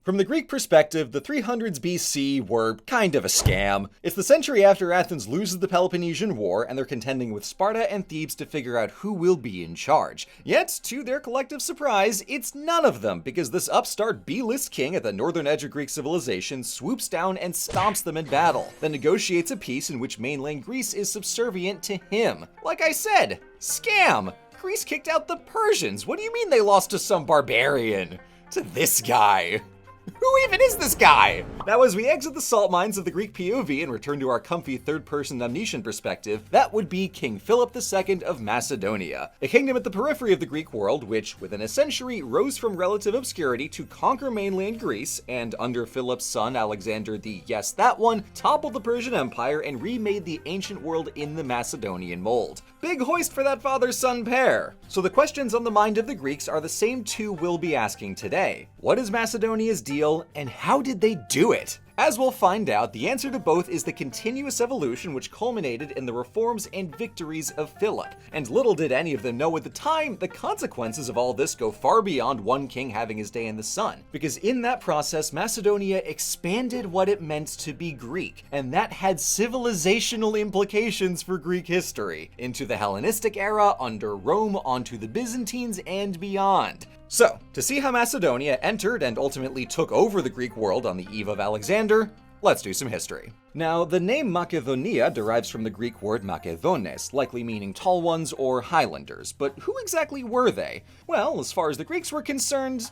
From the Greek perspective, the 300s BC were kind of a scam. It's the century after Athens loses the Peloponnesian War, and they're contending with Sparta and Thebes to figure out who will be in charge. Yet, to their collective surprise, it's none of them, because this upstart B-list king at the northern edge of Greek civilization swoops down and stomps them in battle, then negotiates a peace in which mainland Greece is subservient to him. Like I said, scam! Greece kicked out the Persians. What do you mean they lost to some barbarian? To this guy. Who even is this guy? Now, as we exit the salt mines of the Greek POV and return to our comfy third-person omniscient perspective, that would be King Philip II of Macedonia, a kingdom at the periphery of the Greek world which, within a century, rose from relative obscurity to conquer mainland Greece, and under Philip's son Alexander yes, that one, toppled the Persian Empire and remade the ancient world in the Macedonian mold. Big hoist for that father-son pair! So the questions on the mind of the Greeks are the same two we'll be asking today. What is Macedonia's deal, and how did they do it? As we'll find out, the answer to both is the continuous evolution which culminated in the reforms and victories of Philip. And little did any of them know at the time, the consequences of all this go far beyond one king having his day in the sun. Because in that process, Macedonia expanded what it meant to be Greek, and that had civilizational implications for Greek history, into the Hellenistic era, under Rome, onto the Byzantines, and beyond. So, to see how Macedonia entered and ultimately took over the Greek world on the eve of Alexander, let's do some history. Now, the name Macedonia derives from the Greek word Macedones, likely meaning tall ones or highlanders, but who exactly were they? Well, as far as the Greeks were concerned,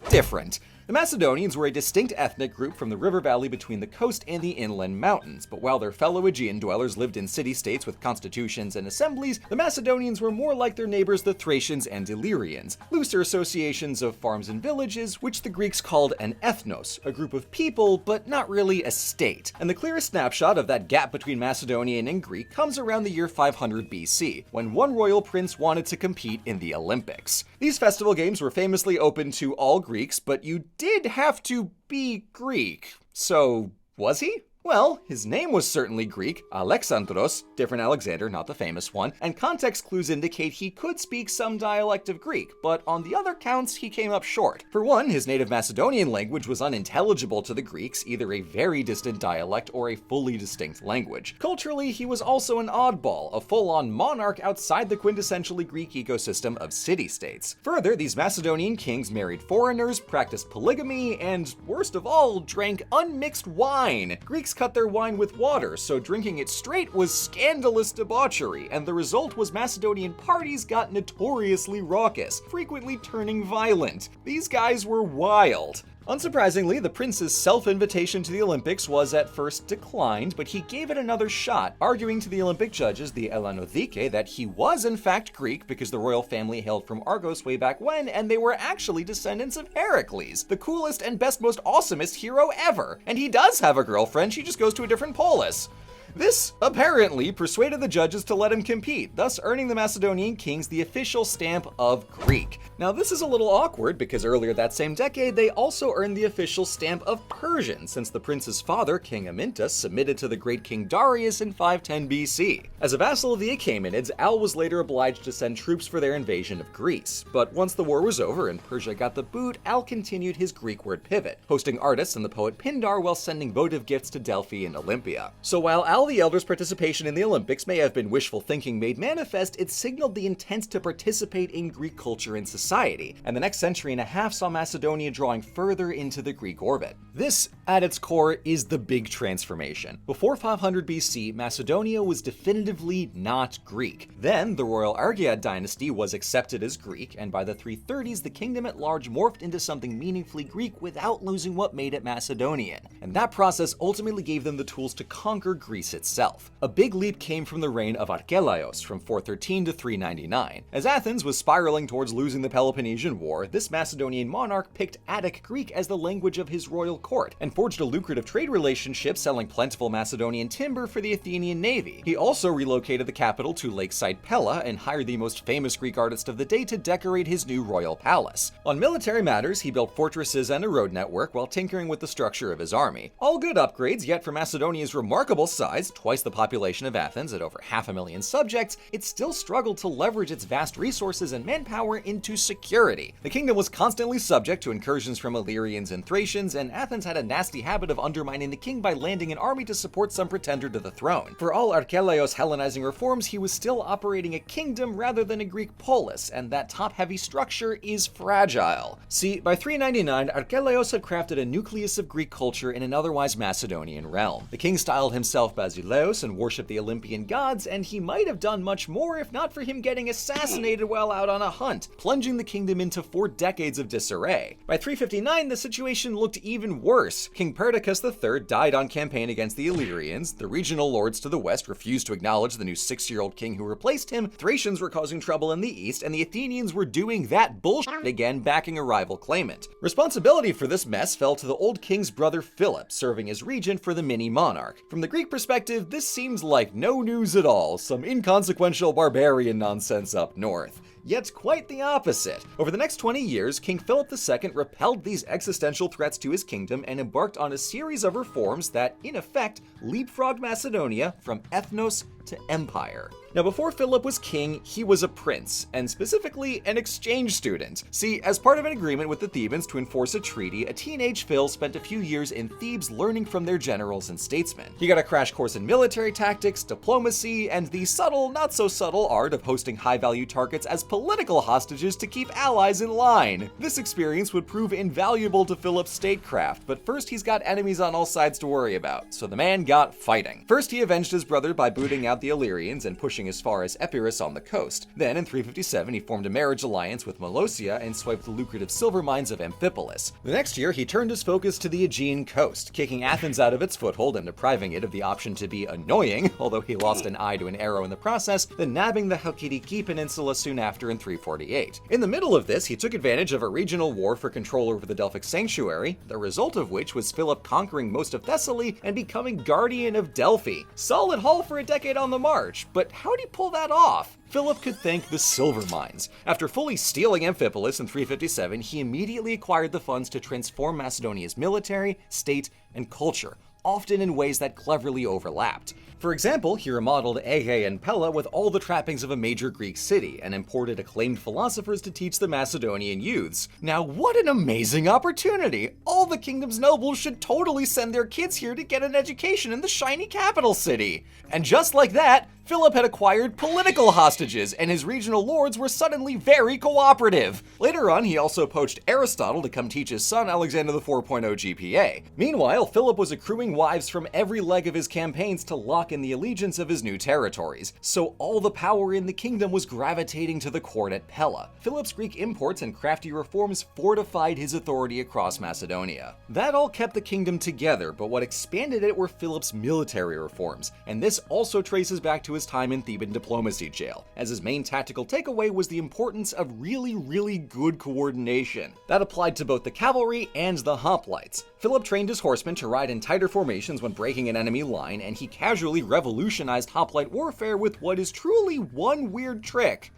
different. The Macedonians were a distinct ethnic group from the river valley between the coast and the inland mountains, but while their fellow Aegean dwellers lived in city-states with constitutions and assemblies, the Macedonians were more like their neighbors the Thracians and Illyrians, looser associations of farms and villages, which the Greeks called an ethnos, a group of people, but not really a state. And the clearest snapshot of that gap between Macedonian and Greek comes around the year 500 BC, when one royal prince wanted to compete in the Olympics. These festival games were famously open to all Greeks, but you did have to be Greek. So, was he? Well, his name was certainly Greek, Alexandros, different Alexander, not the famous one, and context clues indicate he could speak some dialect of Greek, but on the other counts, he came up short. For one, his native Macedonian language was unintelligible to the Greeks, either a very distant dialect or a fully distinct language. Culturally, he was also an oddball, a full-on monarch outside the quintessentially Greek ecosystem of city-states. Further, these Macedonian kings married foreigners, practiced polygamy, and, worst of all, drank unmixed wine. Greeks cut their wine with water, so drinking it straight was scandalous debauchery, and the result was Macedonian parties got notoriously raucous, frequently turning violent. These guys were wild. Unsurprisingly, the prince's self-invitation to the Olympics was at first declined, but he gave it another shot, arguing to the Olympic judges, the Elanodike, that he was in fact Greek because the royal family hailed from Argos way back when, and they were actually descendants of Heracles, the coolest and best, most awesomest hero ever. And he does have a girlfriend, she just goes to a different polis. This apparently persuaded the judges to let him compete, thus earning the Macedonian kings the official stamp of Greek. Now, this is a little awkward because earlier that same decade, they also earned the official stamp of Persian, since the prince's father, King Amyntas, submitted to the great King Darius in 510 BC. As a vassal of the Achaemenids, Al was later obliged to send troops for their invasion of Greece. But once the war was over and Persia got the boot, Al continued his Greek-word pivot, hosting artists and the poet Pindar while sending votive gifts to Delphi and Olympia. So while Al the Elder's participation in the Olympics may have been wishful thinking made manifest, it signaled the intent to participate in Greek culture and society, and the next century and a half saw Macedonia drawing further into the Greek orbit. This, at its core, is the big transformation. Before 500 BC, Macedonia was definitively not Greek. Then, the royal Argead dynasty was accepted as Greek, and by the 330s, the kingdom at large morphed into something meaningfully Greek without losing what made it Macedonian. And that process ultimately gave them the tools to conquer Greece itself. A big leap came from the reign of Archelaos from 413 to 399. As Athens was spiraling towards losing the Peloponnesian War, this Macedonian monarch picked Attic Greek as the language of his royal court, and forged a lucrative trade relationship selling plentiful Macedonian timber for the Athenian navy. He also relocated the capital to lakeside Pella and hired the most famous Greek artist of the day to decorate his new royal palace. On military matters, he built fortresses and a road network while tinkering with the structure of his army. All good upgrades, yet for Macedonia's remarkable size, size, twice the population of Athens at over 500,000 subjects, it still struggled to leverage its vast resources and manpower into security. The kingdom was constantly subject to incursions from Illyrians and Thracians, and Athens had a nasty habit of undermining the king by landing an army to support some pretender to the throne. For all Archelaus' Hellenizing reforms, he was still operating a kingdom rather than a Greek polis, and that top-heavy structure is fragile. See, by 399, Archelaus had crafted a nucleus of Greek culture in an otherwise Macedonian realm. The king styled himself Basileus and worshipped the Olympian gods, and he might have done much more if not for him getting assassinated while out on a hunt, plunging the kingdom into 4 decades of disarray. By 359, the situation looked even worse. King Perdiccas III died on campaign against the Illyrians, the regional lords to the west refused to acknowledge the new 6-year-old king who replaced him, Thracians were causing trouble in the east, and the Athenians were doing that bullshit again, backing a rival claimant. Responsibility for this mess fell to the old king's brother Philip, serving as regent for the mini-monarch. From the Greek perspective, this seems like no news at all, some inconsequential barbarian nonsense up north. Yet quite the opposite. Over the next 20 years, King Philip II repelled these existential threats to his kingdom and embarked on a series of reforms that, in effect, leapfrogged Macedonia from ethnos to empire. Now, before Philip was king, he was a prince, and specifically an exchange student. See, as part of an agreement with the Thebans to enforce a treaty, a teenage Phil spent a few years in Thebes learning from their generals and statesmen. He got a crash course in military tactics, diplomacy, and the subtle, not so subtle art of hosting high-value targets as political hostages to keep allies in line. This experience would prove invaluable to Philip's statecraft, but first he's got enemies on all sides to worry about, so the man got fighting. First, he avenged his brother by booting out the Illyrians and pushing as far as Epirus on the coast. Then, in 357, he formed a marriage alliance with Molossia and swiped the lucrative silver mines of Amphipolis. The next year, he turned his focus to the Aegean coast, kicking Athens out of its foothold and depriving it of the option to be annoying, although he lost an eye to an arrow in the process, then nabbing the Halkidiki Peninsula soon after in 348. In the middle of this, he took advantage of a regional war for control over the Delphic sanctuary, the result of which was Philip conquering most of Thessaly and becoming guardian of Delphi. Solid haul for a decade on the march, but how'd he pull that off? Philip could thank the silver mines. After fully stealing Amphipolis in 357, he immediately acquired the funds to transform Macedonia's military, state, and culture, often in ways that cleverly overlapped. For example, he remodeled Aegae and Pella with all the trappings of a major Greek city, and imported acclaimed philosophers to teach the Macedonian youths. Now, what an amazing opportunity! All the kingdom's nobles should totally send their kids here to get an education in the shiny capital city. And just like that, Philip had acquired political hostages, and his regional lords were suddenly very cooperative. Later on, he also poached Aristotle to come teach his son Alexander the 4.0 GPA. Meanwhile, Philip was accruing wives from every leg of his campaigns to lock in the allegiance of his new territories, so all the power in the kingdom was gravitating to the court at Pella. Philip's Greek imports and crafty reforms fortified his authority across Macedonia. That all kept the kingdom together, but what expanded it were Philip's military reforms, and this also traces back to his time in Theban diplomacy jail, as his main tactical takeaway was the importance of really good coordination. That applied to both the cavalry and the hoplites. Philip trained his horsemen to ride in tighter formations when breaking an enemy line, and he casually revolutionized hoplite warfare with what is truly one weird trick: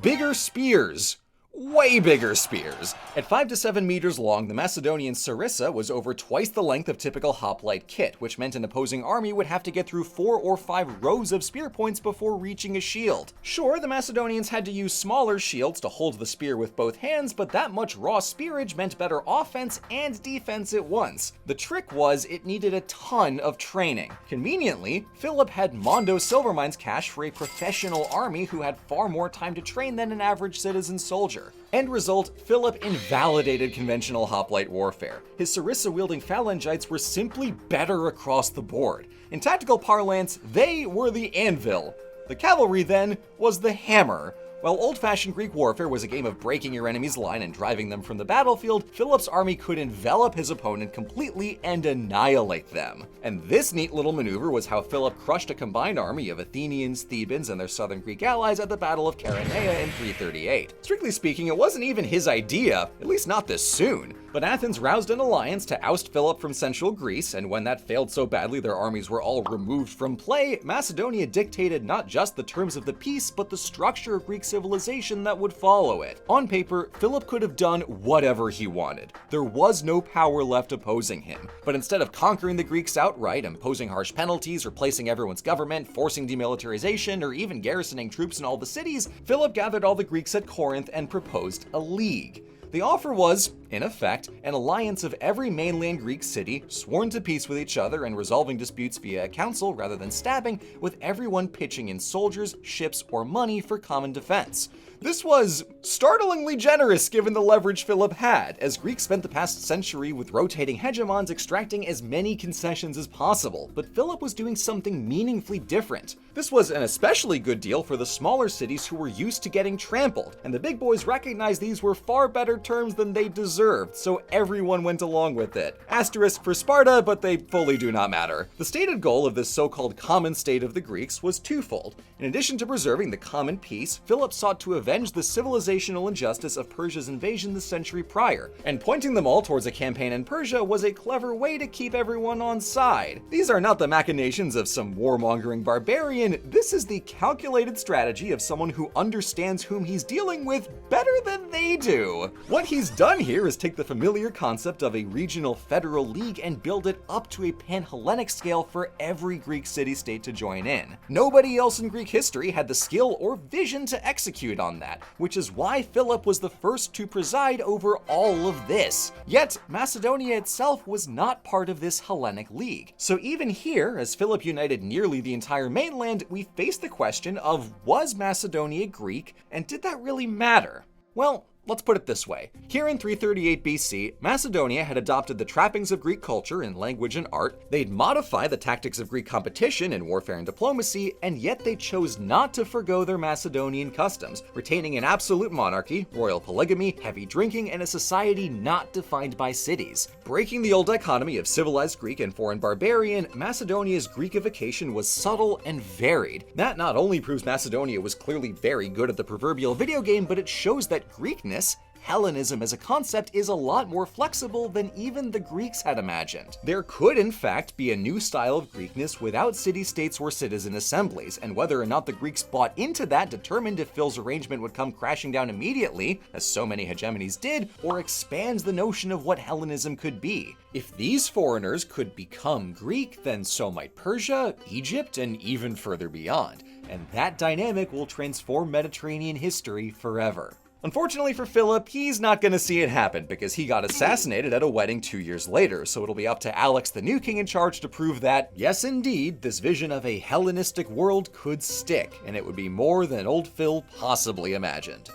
bigger spears. Way bigger spears. At 5 to 7 meters long, the Macedonian sarissa was over twice the length of typical hoplite kit, which meant an opposing army would have to get through 4 or 5 rows of spear points before reaching a shield. Sure, the Macedonians had to use smaller shields to hold the spear with both hands, but that much raw spearage meant better offense and defense at once. The trick was it needed a ton of training. Conveniently, Philip had Mondo silver mines cash for a professional army who had far more time to train than an average citizen soldier. End result, Philip invalidated conventional hoplite warfare. His sarissa-wielding phalangites were simply better across the board. In tactical parlance, they were the anvil. The cavalry, then, was the hammer. While old-fashioned Greek warfare was a game of breaking your enemy's line and driving them from the battlefield, Philip's army could envelop his opponent completely and annihilate them. And this neat little maneuver was how Philip crushed a combined army of Athenians, Thebans, and their southern Greek allies at the Battle of Chaeronea in 338. Strictly speaking, it wasn't even his idea, at least not this soon. But Athens roused an alliance to oust Philip from central Greece, and when that failed so badly their armies were all removed from play, Macedonia dictated not just the terms of the peace, but the structure of Greek civilization that would follow it. On paper, Philip could have done whatever he wanted. There was no power left opposing him. But instead of conquering the Greeks outright, imposing harsh penalties, replacing everyone's government, forcing demilitarization, or even garrisoning troops in all the cities, Philip gathered all the Greeks at Corinth and proposed a league. The offer was, in effect, an alliance of every mainland Greek city, sworn to peace with each other and resolving disputes via a council rather than stabbing, with everyone pitching in soldiers, ships, or money for common defense. This was startlingly generous given the leverage Philip had, as Greeks spent the past century with rotating hegemons extracting as many concessions as possible, but Philip was doing something meaningfully different. This was an especially good deal for the smaller cities who were used to getting trampled, and the big boys recognized these were far better terms than they deserved, so everyone went along with it. Asterisk for Sparta, but they fully do not matter. The stated goal of this so-called common state of the Greeks was twofold. In addition to preserving the common peace, Philip sought to avenge the civilizational injustice of Persia's invasion the century prior, and pointing them all towards a campaign in Persia was a clever way to keep everyone on side. These are not the machinations of some warmongering barbarian, this is the calculated strategy of someone who understands whom he's dealing with better than they do. What he's done here is take the familiar concept of a regional federal league and build it up to a pan-Hellenic scale for every Greek city-state to join in. Nobody else in Greek history had the skill or vision to execute on that, which is why Philip was the first to preside over all of this. Yet, Macedonia itself was not part of this Hellenic league. So even here, as Philip united nearly the entire mainland, we face the question of, was Macedonia Greek, and did that really matter? Well, let's put it this way. Here in 338 BC, Macedonia had adopted the trappings of Greek culture in language and art, they'd modified the tactics of Greek competition in warfare and diplomacy, and yet they chose not to forgo their Macedonian customs, retaining an absolute monarchy, royal polygamy, heavy drinking, and a society not defined by cities. Breaking the old dichotomy of civilized Greek and foreign barbarian, Macedonia's Greekification was subtle and varied. That not only proves Macedonia was clearly very good at the proverbial video game, but it shows that Greekness, Hellenism as a concept, is a lot more flexible than even the Greeks had imagined. There could in fact be a new style of Greekness without city-states or citizen assemblies, and whether or not the Greeks bought into that determined if Phil's arrangement would come crashing down immediately, as so many hegemonies did, or expands the notion of what Hellenism could be. If these foreigners could become Greek, then so might Persia, Egypt, and even further beyond, and that dynamic will transform Mediterranean history forever. Unfortunately for Philip, he's not gonna see it happen because he got assassinated at a wedding 2 years later, so it'll be up to Alex, the new king in charge, to prove that, yes indeed, this vision of a Hellenistic world could stick, and it would be more than old Phil possibly imagined.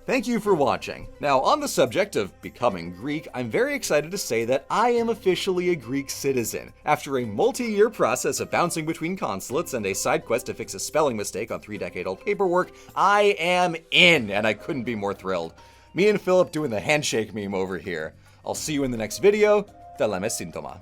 Thank you for watching. Now, on the subject of becoming Greek, I'm very excited to say that I am officially a Greek citizen. After a multi-year process of bouncing between consulates and a side quest to fix a spelling mistake on 3-decade-old paperwork, I am in, and I couldn't be more thrilled. Me and Philip doing the handshake meme over here. I'll see you in the next video. Teleme sintoma.